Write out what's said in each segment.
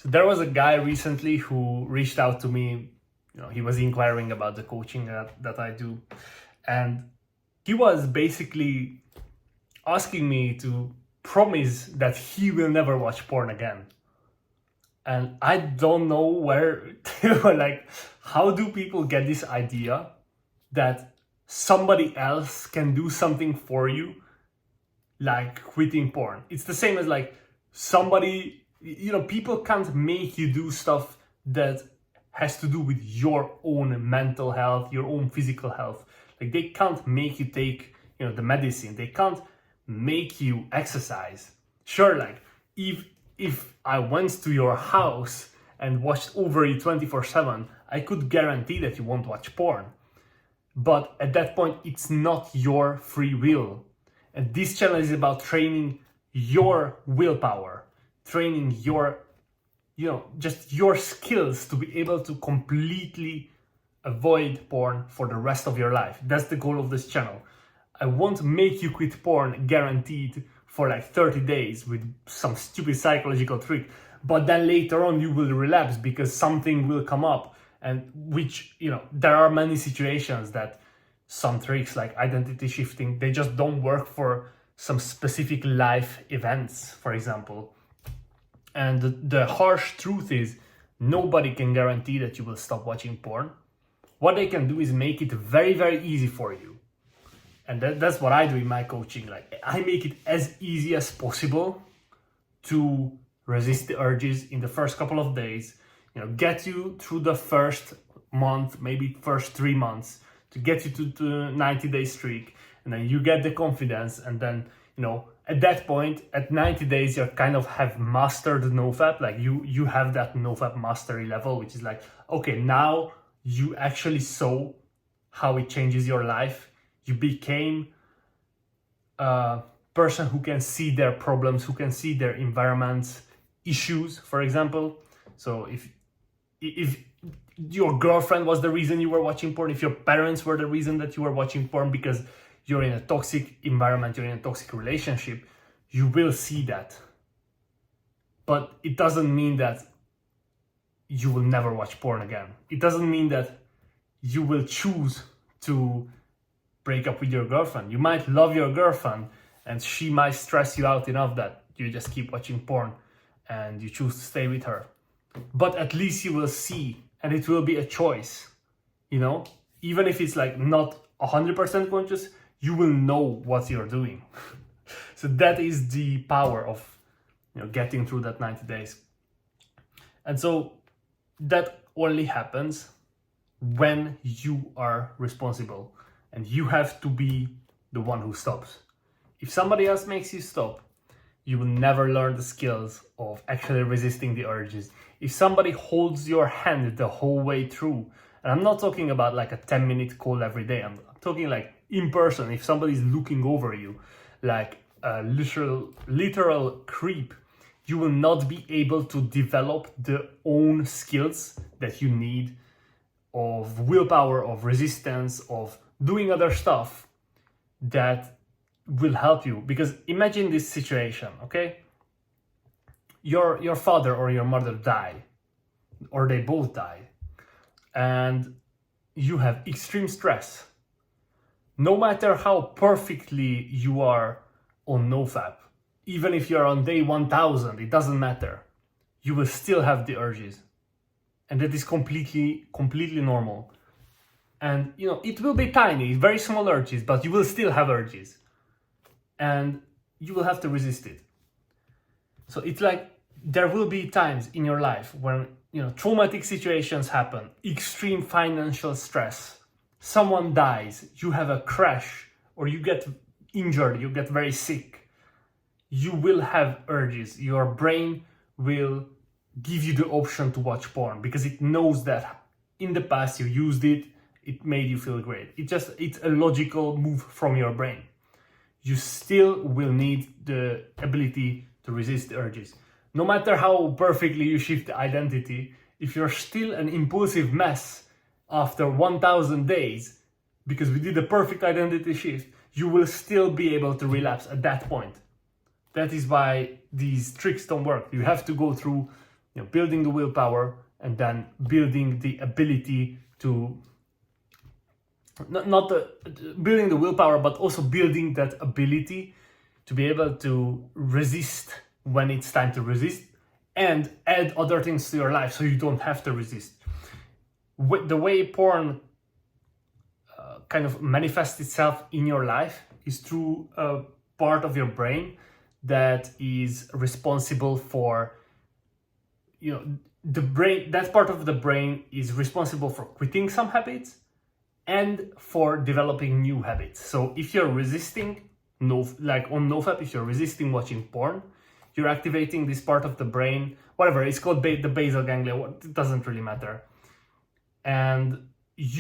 So there was a guy recently who reached out to me. He was inquiring about the coaching that I do. And he was basically asking me to promise that he will never watch porn again. And I don't know where, like, how do people get this idea that somebody else can do something for you, like quitting porn? It's the same as like somebody, people can't make you do stuff that has to do with your own mental health, your own physical health. Like they can't make you take, the medicine. They can't make you exercise. Sure, like if I went to your house and watched over you 24/7, I could guarantee that you won't watch porn. But at that point, it's not your free will. And this channel is about training your willpower, training your, just your skills to be able to completely avoid porn for the rest of your life. That's the goal of this channel. I won't make you quit porn guaranteed for like 30 days with some stupid psychological trick, but then later on you will relapse because something will come up, and which, there are many situations that some tricks like identity shifting, they just don't work for some specific life events, for example. And the harsh truth is nobody can guarantee that you will stop watching porn. What they can do is make it very, very easy for you. And that's what I do in my coaching. Like I make it as easy as possible to resist the urges in the first couple of days, get you through the first month, maybe first 3 months, to get you to the 90-day streak. And then you get the confidence. And then, at that point, at 90 days, you kind of have mastered NoFap. Like you have that NoFap mastery level, which is like, okay, now you actually saw how it changes your life. You became a person who can see their problems, who can see their environment's issues, for example. So if your girlfriend was the reason you were watching porn, if your parents were the reason that you were watching porn because you're in a toxic environment, you're in a toxic relationship, you will see that. But it doesn't mean that you will never watch porn again. It doesn't mean that you will choose to break up with your girlfriend. You might love your girlfriend and she might stress you out enough that you just keep watching porn and you choose to stay with her. But at least you will see, and it will be a choice, even if it's like not 100% conscious, you will know what you're doing. So that is the power of, getting through that 90 days. And so that only happens when you are responsible. And you have to be the one who stops. If somebody else makes you stop, you will never learn the skills of actually resisting the urges. If somebody holds your hand the whole way through, and I'm not talking about like a 10-minute call every day, I'm talking like in person, if somebody's looking over you, like a literal creep, you will not be able to develop the own skills that you need of willpower, of resistance, of doing other stuff that will help you. Because imagine this situation, okay? Your father or your mother die, or they both die, and you have extreme stress. No matter how perfectly you are on NoFap, even if you're on day 1000, it doesn't matter. You will still have the urges. And that is completely normal. And, it will be tiny, very small urges, but you will still have urges. And you will have to resist it. So it's like there will be times in your life when, traumatic situations happen, extreme financial stress, someone dies, you have a crash, or you get injured, you get very sick. You will have urges. Your brain will give you the option to watch porn because it knows that in the past you used it, it made you feel great. It's a logical move from your brain. You still will need the ability to resist the urges. No matter how perfectly you shift the identity, if you're still an impulsive mess after 1000 days, because we did a perfect identity shift, you will still be able to relapse at that point. That is why these tricks don't work. You have to go through, building the willpower, and then building the ability to building the willpower, but also building that ability to be able to resist when it's time to resist, and add other things to your life so you don't have to resist. The way porn kind of manifests itself in your life is through a part of your brain that is responsible for, the brain, that part of the brain is responsible for quitting some habits and for developing new habits. So if you're resisting, like on NoFap, if you're resisting watching porn, you're activating this part of the brain, whatever, it's called the basal ganglia, it doesn't really matter. And if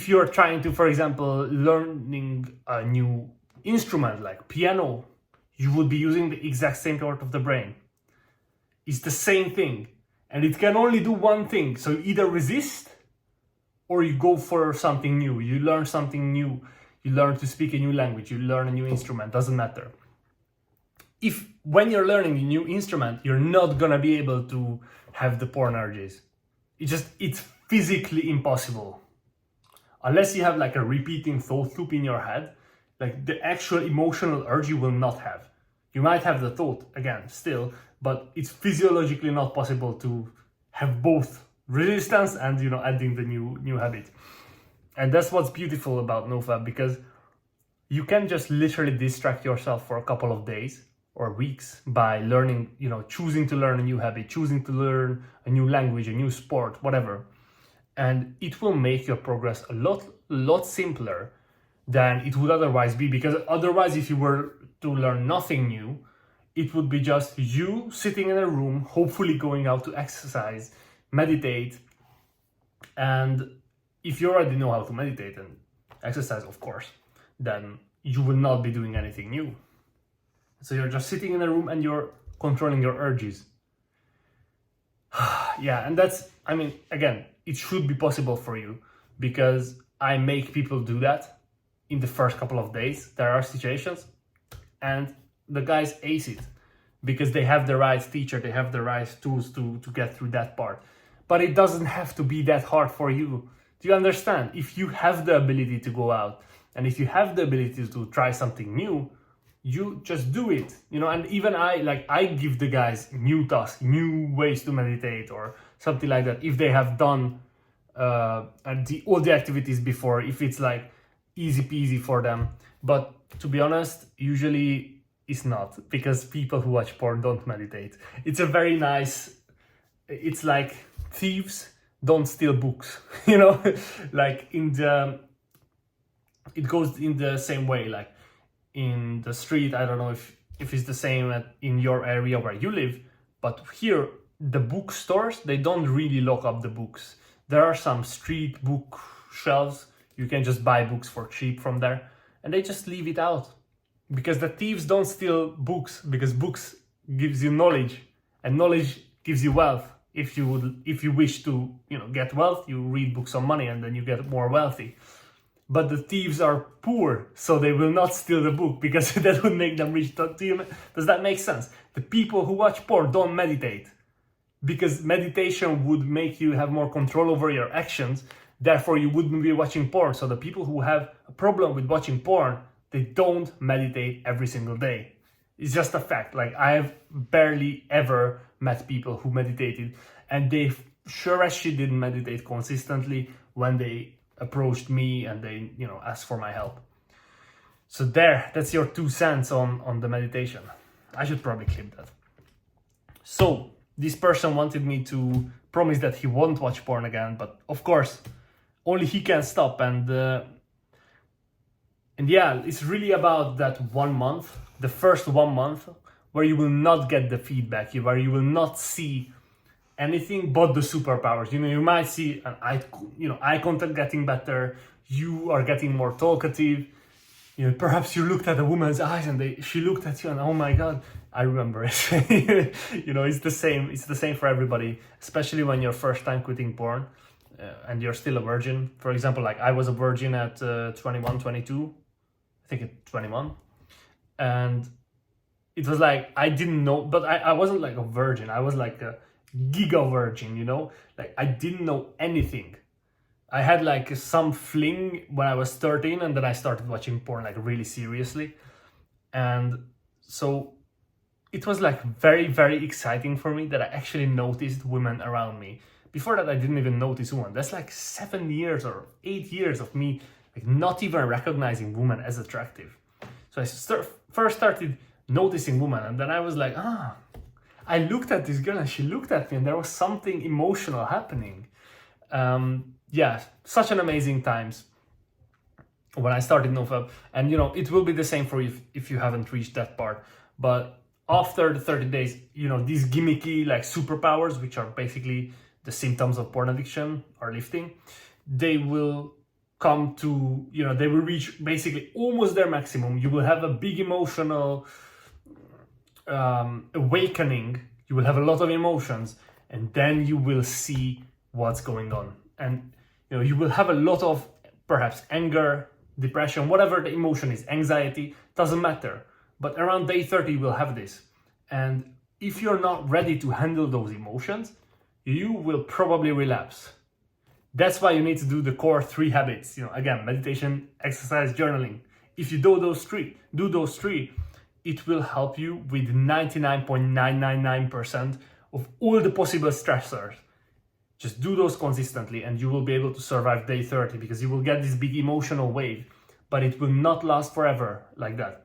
you're trying to, for example, learning a new instrument like piano, you would be using the exact same part of the brain. It's the same thing, and it can only do one thing. So you either resist or you go for something new. You learn something new. You learn to speak a new language. You learn a new instrument. Doesn't matter. When you're learning a new instrument, you're not gonna be able to have the porn urges. It's physically impossible. Unless you have like a repeating thought loop in your head, like the actual emotional urge you will not have. You might have the thought again still, but it's physiologically not possible to have both resistance and adding the new habit. And that's what's beautiful about NoFap, because you can just literally distract yourself for a couple of days or weeks by learning, choosing to learn a new habit, choosing to learn a new language, a new sport, whatever. And it will make your progress a lot simpler than it would otherwise be, because otherwise, if you were to learn nothing new, it would be just you sitting in a room, hopefully going out to exercise, meditate. And if you already know how to meditate and exercise, of course, then you will not be doing anything new. So you're just sitting in a room and you're controlling your urges. Yeah, and again, it should be possible for you, because I make people do that in the first couple of days. There are situations and the guys ace it because they have the right teacher, they have the right tools to get through that part. But it doesn't have to be that hard for you. Do you understand? If you have the ability to go out and if you have the ability to try something new, you just do it, and even I give the guys new tasks, new ways to meditate or something like that, if they have done all the activities before, if it's like easy peasy for them. But to be honest, usually it's not, because people who watch porn don't meditate. It's like thieves don't steal books, like it goes in the same way, like in the street. I don't know if it's the same in your area where you live, but here the bookstores, they don't really lock up the books. There are some street book shelves, you can just buy books for cheap from there, and they just leave it out, because the thieves don't steal books, because books gives you knowledge, and knowledge gives you wealth. If you wish to get wealth, you read books on money and then you get more wealthy. But the thieves are poor, so they will not steal the book, because that would make them rich. Does that make sense? The people who watch porn don't meditate, because meditation would make you have more control over your actions. Therefore, you wouldn't be watching porn. So the people who have a problem with watching porn, they don't meditate every single day. It's just a fact. Like, I've barely ever met people who meditated, and they sure as shit didn't meditate consistently when they approached me and they asked for my help. So that's your 2 cents on the meditation. I should probably clip that. So this person wanted me to promise that he won't watch porn again, but of course only he can stop. And yeah, it's really about that 1 month, the first 1 month, where you will not get the feedback, where you will not see anything but the superpowers. You might see an eye contact getting better, you are getting more talkative, perhaps you looked at a woman's eyes and she looked at you and, oh my god, I remember it. It's the same for everybody, especially when you're first time quitting porn and you're still a virgin. For example, like I was a virgin at 21, 22, I think at 21, and it was like I didn't know, but I wasn't like a virgin. I was like a giga virgin, you know? Like I didn't know anything. I had like some fling when I was 13, and then I started watching porn like really seriously. And so it was like very, very exciting for me that I actually noticed women around me. Before that, I didn't even notice women. That's like 7 years or 8 years of me like not even recognizing women as attractive. So I first started noticing women, and then I was like, I looked at this girl and she looked at me, and there was something emotional happening. Yeah, such an amazing times when I started NoFap. And you know, it will be the same for you if you haven't reached that part. But after the 30 days, you know, these gimmicky like superpowers, which are basically the symptoms of porn addiction or lifting, they will come to, you know, they will reach basically almost their maximum. You will have a big emotional awakening. You will have a lot of emotions, and then you will see what's going on. And you know, you will have a lot of perhaps anger, depression, whatever the emotion is, anxiety, doesn't matter. But around day 30, you will have this. And if you're not ready to handle those emotions, you will probably relapse. That's why you need to do the core 3 habits. You know, again, meditation, exercise, journaling. If you do those three, it will help you with 99.999% of all the possible stressors. Just do those consistently, and you will be able to survive day 30, because you will get this big emotional wave, but it will not last forever like that.